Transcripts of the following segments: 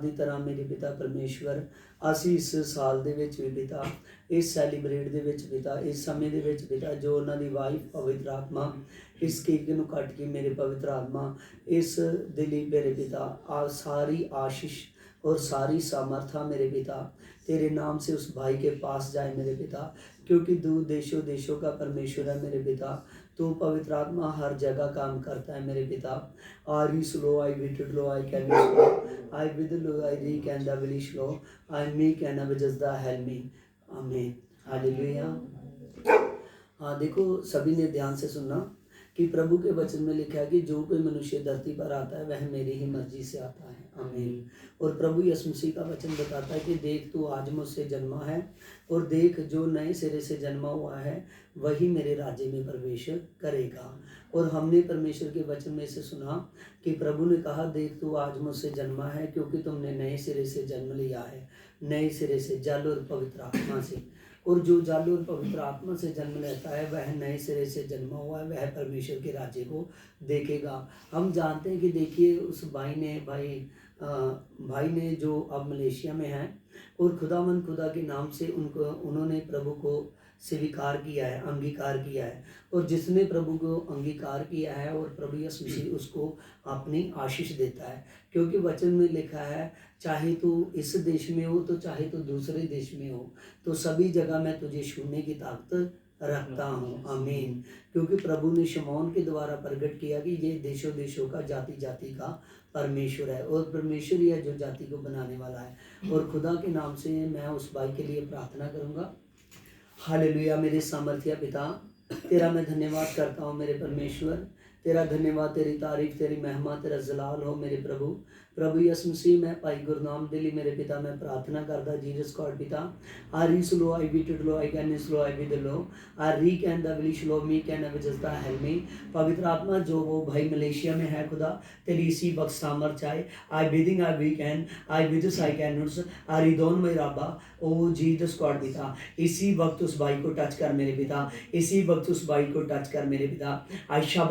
ਦੀ ਤਰ੍ਹਾਂ ਮੇਰੇ ਪਿਤਾ ਪਰਮੇਸ਼ਵਰ ਅਸੀਂ ਇਸ ਸਾਲ ਦੇ ਵਿੱਚ ਵੀ ਪਿਤਾ ਇਸ ਸੈਲੀਬ੍ਰੇਟ ਦੇ ਵਿੱਚ ਪਿਤਾ ਇਸ ਸਮੇਂ ਦੇ ਵਿੱਚ ਪਿਤਾ ਜੋ ਉਹਨਾਂ ਦੀ ਵਾਈਫ ਪਵਿੱਤਰ ਆਤਮਾ ਇਸ ਕੇਕ ਨੂੰ ਕੱਟ ਕੇ ਮੇਰੇ ਪवित्र आत्मा इस दिली मेरे पिता सारी आशीष और सारी सामर्था मेरे पिता तेरे नाम से उस भाई के पास जाए मेरे पिता, क्योंकि दूर देशों देशों का परमेश्वर है मेरे पिता। तू पवित्र आत्मा हर जगह काम करता है मेरे पिता। आर यू स्लो आई विटेड लो आई कैन स्लो आई विद लो आई री कैन द विली स्लो आई मी कैन अब just the help me amen hallelujah. हाँ देखो सभी ने ध्यान से सुनना कि प्रभु के वचन में लिखा है कि जो कोई मनुष्य धरती पर आता है वह मेरी ही मर्जी से आता है आमीन। और प्रभु यीशु मसीह का वचन बताता है कि देख तू आज मुझसे जन्मा है और देख जो नए सिरे से जन्मा हुआ है वही मेरे राज्य में प्रवेश करेगा। और हमने परमेश्वर के वचन में से सुना कि प्रभु ने कहा देख तू आज मुझसे जन्मा है क्योंकि तुमने नए सिरे से जन्म लिया है, नए सिरे से जल और पवित्र आत्मा से। और जो जल और पवित्र आत्मा से जन्म लेता है वह नए सिरे से जन्मा हुआ है, वह परमेश्वर के राज्य को देखेगा। हम जानते हैं कि देखिए उस भाई ने जो अब मलेशिया में है और खुदा के नाम से उन्होंने प्रभु को स्वीकार किया है, अंगीकार किया है। और जिसने प्रभु को अंगीकार किया है और प्रभु यीशु मसीह उसको अपनी आशीष देता है, क्योंकि वचन में लिखा है चाहे तू इस देश में हो तो चाहे तू दूसरे देश में हो तो सभी जगह मैं तुझे छूने की ताकत रखता हूँ आमीन। क्योंकि प्रभु ने शमौन के द्वारा प्रकट किया कि ये देशों देशों का जाति जाति का परमेश्वर है और परमेश्वर ही है जो जाति को बनाने वाला है। और खुदा के नाम से मैं उस भाई के लिए प्रार्थना करूँगा। हालेलुया। मेरे सामर्थ्य पिता तेरा मैं धन्यवाद करता हूँ मेरे परमेश्वर, तेरा धन्यवाद, तेरी तारीफ, तेरी महिमा, तेरा जलाल हो मेरे प्रभु यीशु मसीह। मैं भाई गुरनाम दिली मेरे पिता मैं प्रार्थना करता जीसस गॉड पिता आर ई स्लो आई बीटेड लो आई कैन स्लो आई विद लो आर री कैन द विली स्लो मी कैन अब जस्ट द हेल्प मी। पवित्र आत्मा जो वो भाई मलेशिया में है खुदा तेरी इसी वक्त सामर्थ आए आई बिदिंग आई वी कैन आई विद आई कैन नोट्स आर ई दोन मेरा रब्बा ओ जीसस गॉड पिता इसी वक्त उस भाई को टच कर मेरे पिता, इसी वक्त उस भाई को टच कर मेरे पिता। आयशा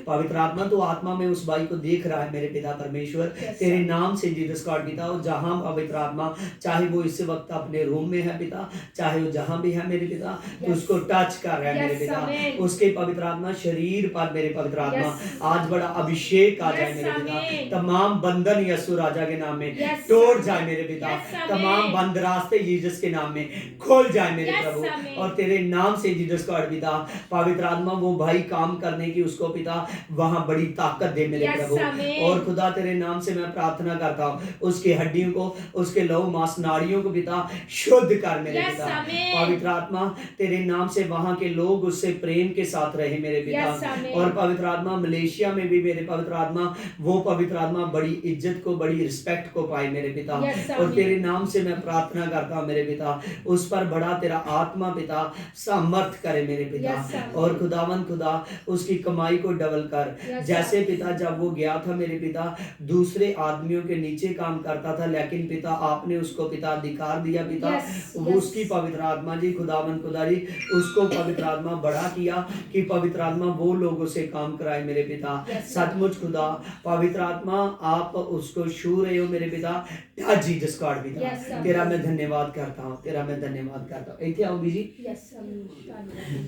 पवित्र आत्मा तो आत्मा में उस भाई को देख रहा है मेरे पिता परमेश्वर तेरे नाम से जीसस गॉड पिता। और जहां पवित्र आत्मा चाहे वो इस वक्त अपने रूम में है पिता, चाहे वो जहां भी है मेरे पिता तो उसको टच कर रहा है मेरे पिता। उसके पवित्र आत्मा शरीर पर मेरे पवित्र आत्मा आज बड़ा अभिषेक आ जाए मेरे पिता। तमाम बंधन यीशु राजा के नाम में तोड़ जाए मेरे पिता, तमाम बंद रास्ते जीसस के नाम में खोल जाए मेरे प्रभु। और तेरे नाम से जीसस गॉड पिता पवित्र आत्मा वो भाई काम करने की उसको पिता वहां बड़ी ताकत दे मेरे प्रभु। और खुदा तेरे नाम से मैं प्रार्थना करता हूँ उसकी हड्डियों को, उसके लहू मांस नाड़ियों को पिता शुद्ध कर मेरे पिता। पवित्र आत्मा तेरे नाम से वहां के लोग उससे प्रेम के साथ रहे मेरे पिता। और पवित्र आत्मा मलेशिया में भी मेरे पवित्र आत्मा वो पवित्र आत्मा बड़ी इज्जत को, बड़ी रिस्पेक्ट को पाए मेरे पिता। और तेरे नाम से मैं प्रार्थना करता हूँ मेरे पिता उस पर बड़ा तेरा आत्मा पिता सामर्थ करे मेरे पिता। और खुदावन खुदा उसकी कमाई को डबल कर, जैसे पिता जब वो गया था मेरे पिता दूसरे आदमियों के नीचे काम करता था, लेकिन पिता आपने उसको पिता अधिकार दिया पिता। वो उसकी पवित्र आत्मा जी खुदावन खुदा जी उसको पवित्र आत्मा बड़ा किया कि पवित्र आत्मा वो लोगों से काम कराए मेरे पिता। सचमुच खुदा पवित्र आत्मा आप उसको छू रहे हो मेरे पिता। जीसस गॉड पिता तेरा मैं धन्यवाद करता हूँ, तेरा मैं धन्यवाद करता हूँ। इथे आओ बीजी।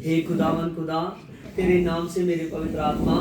हे खुदावन खुदा तेरे नाम से मेरे पवित्र आत्मा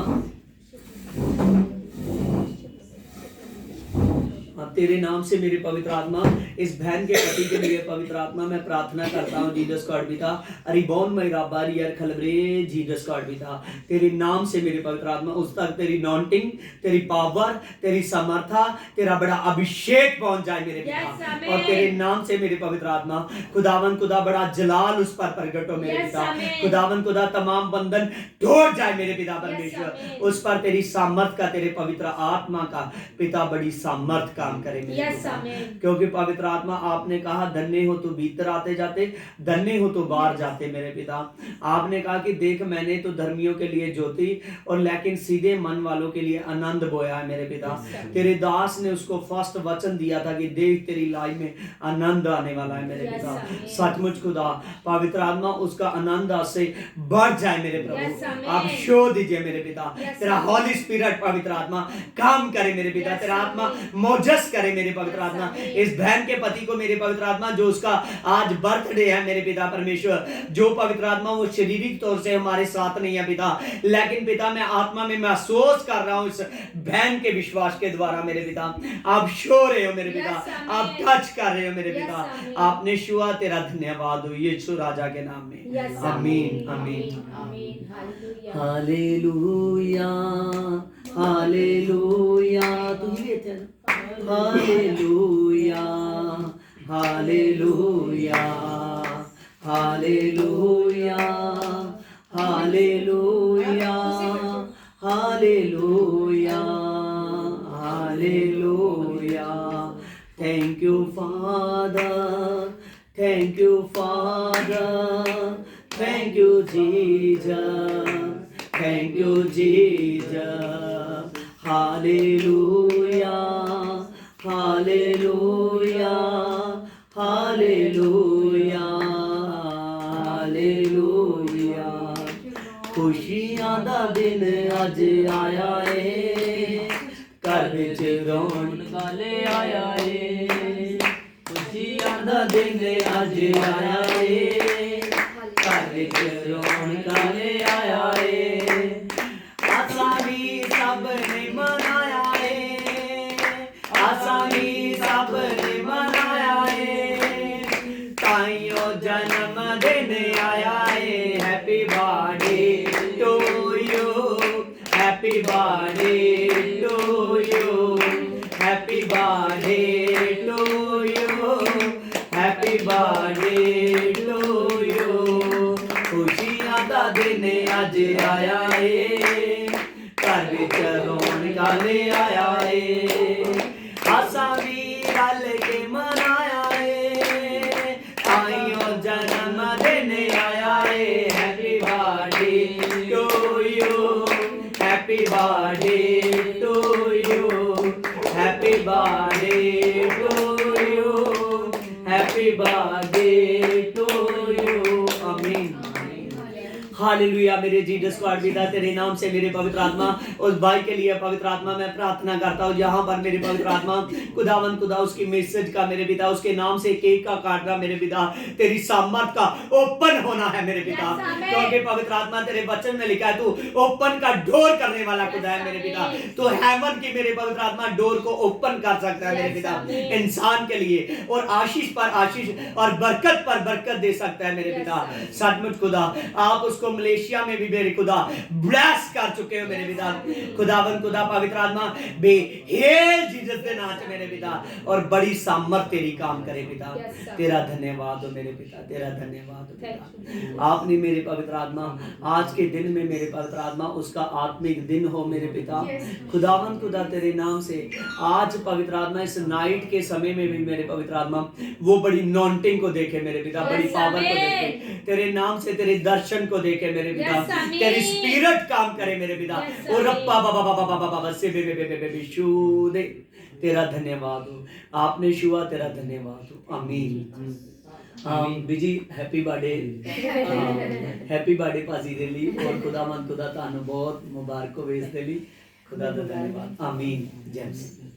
तेरे नाम से मेरे पवित्र आत्मा इस बहन के पति के लिए पवित्र आत्मा मैं प्रार्थना करता हूँ जीसस गॉड पिता। अरिबोन मेरा बारी यार खलबरे जीसस गॉड पिता तेरे नाम से मेरे पवित्र आत्मा उस तक तेरी नॉन्टिंग, तेरी पावर, तेरी समर्था, तेरा बड़ा अभिषेक पहुंच जाए मेरे पिता। और तेरे नाम से मेरे पवित्र आत्मा खुदावन खुदा बड़ा जलाल उस पर प्रकट हो मेरे पिता। खुदावन खुदा तमाम बंधन तोड़ जाए मेरे पिता परमेश्वर। उस पर तेरी सामर्थ का, तेरे पवित्र आत्मा का पिता बड़ी सामर्थ काम करे मेरे Yes, खुदा। amen. क्योंकि पवित्र आत्मा आपने कहा धन्य हो तो भीतर आते जाते, धन्य हो तो बाहर जाते मेरे पिता। आपने कहा कि देख मैंने तो धर्मियों के लिए ज्योति और लेकिन सीधे मन वालों के लिए आनंद बोया है मेरे पिता। तेरे दास ने उसको फर्स्ट वचन दिया था कि देख तेरी लाइफ में आनंद आने वाला है मेरे Yes, पिता। amen. सचमुच खुदा पवित्र आत्मा उसका आनंद आज से बढ़ जाए मेरे Yes, प्रभु। amen. आप शो दीजिए मेरे पिता। Yes, तेरा amen. हॉली स्पिरिट पवित्र आत्मा काम करे मेरे पिता। Yes, तेरा आत्मा amen. मोजस करे मेरे पवित्र Yes, आत्मा। amen. इस बहन के पति को मेरे पवित्र आत्मा जो उसका आज बर्थडे है मेरे पिता परमेश्वर, जो पवित्र आत्मा वो शारीरिक तौर से हमारे साथ नहीं है पिता, लेकिन पिता मैं आत्मा में महसूस कर रहा हूँ इस बहन के विश्वास के द्वारा मेरे पिता। आप शो रहे हो मेरे पिता। Yes, amen. आप टच कर रहे हो मेरे Yes, पिता। amen. आपने छुआ, तेरा धन्यवाद हो यीशु राजा के नाम में। Yes, आमीन amen. आमीन। Amen. Hallelujah. Hallelujah hallelujah. तुझे भी अच्छा है ना? Hallelujah hallelujah hallelujah hallelujah hallelujah hallelujah. Thank you father, thank you father, thank you Jesus, thank you Jesus, hallelujah hallelujah hallelujah hallelujah। खुशियां दा दिन अज आया है, घर विच रौनक ले आया है। खुशियां दा दिन अज आया है, घर विच रौनक ले आया है। आसां भी सब ने मनाया है, आसां भी सब ने मनाया है। ताइयों जन्म दिन आया है। Happy birthday to you, happy birthday to you, happy birthday to you, happy birthday to you. खुशियां दा दिन अज आया है, घर विच रौनक ले आया है। आसां भी रल के मनाया है, ताइयों जन्म दिन आया है। Happy birthday to you, happy birthday to you, happy birthday to you, happy birthday to you. आमीन हालेलुया। मेरे जीसस गॉड पिता तेरे नाम से मेरे पवित्र आत्मा उस भाई के लिए पवित्र आत्मा मैं प्रार्थना करता हूँ जहाँ पर मेरे पवित्र आत्मा खुदावन खुदा उसकी मैसेज का मेरे पिता, उसके नाम से केक का काटना मेरे पिता, तेरी सामर्थ का ओपन होना है मेरे पिता। क्योंकि पवित्र आत्मा तेरे वचन में लिखा है तू ओपन का डोर करने वाला खुदा है मेरे पिता। तो हेवन की मेरे पवित्र आत्मा डोर को ओपन कर सकता है मेरे पिता इंसान के लिए, और आशीष पर आशीष और बरकत पर बरकत दे सकता है मेरे पिता। सचमुच खुदा आप उसको मलेशिया में भी मेरे खुदा ब्लेस कर चुके हो मेरे पिता। खुदावन खुदा पवित्र आत्मा बेहेल जीसस के नाम से मेरे पिता, और बड़ी सामर्थ तेरी काम करे पिता। तेरा धन्यवाद हो मेरे पिता, तेरा धन्यवाद हो पिता। आपने मेरे पवित्र आत्मा आज के दिन में मेरे पवित्र आत्मा उसका आत्मिक दिन हो मेरे पिता। खुदावन खुदा तेरे नाम से आज पवित्र आत्मा इस नाइट के समय में भी मेरे पवित्र आत्मा वो बड़ी नॉन्टिंग को देखे मेरे पिता, बड़ी पावर को देखे तेरे नाम से, तेरे दर्शन को देखे मेरे पिता, तेरी स्पिरिट काम करे मेरे पिता। और रप्पा बाबा बाबा बाबा बाबा से बे बे बे बे बे शू दे। तेरा धन्यवाद हो, आपने छुआ, तेरा धन्यवाद हो। आमीन। Busy happy birthday, happy birthday पाजी दे ली, और खुदा मन खुदा तानु बहुत मुबारक हो वेस दे ली। खुदा दा धन्यवाद। आमीन। जय मसीह।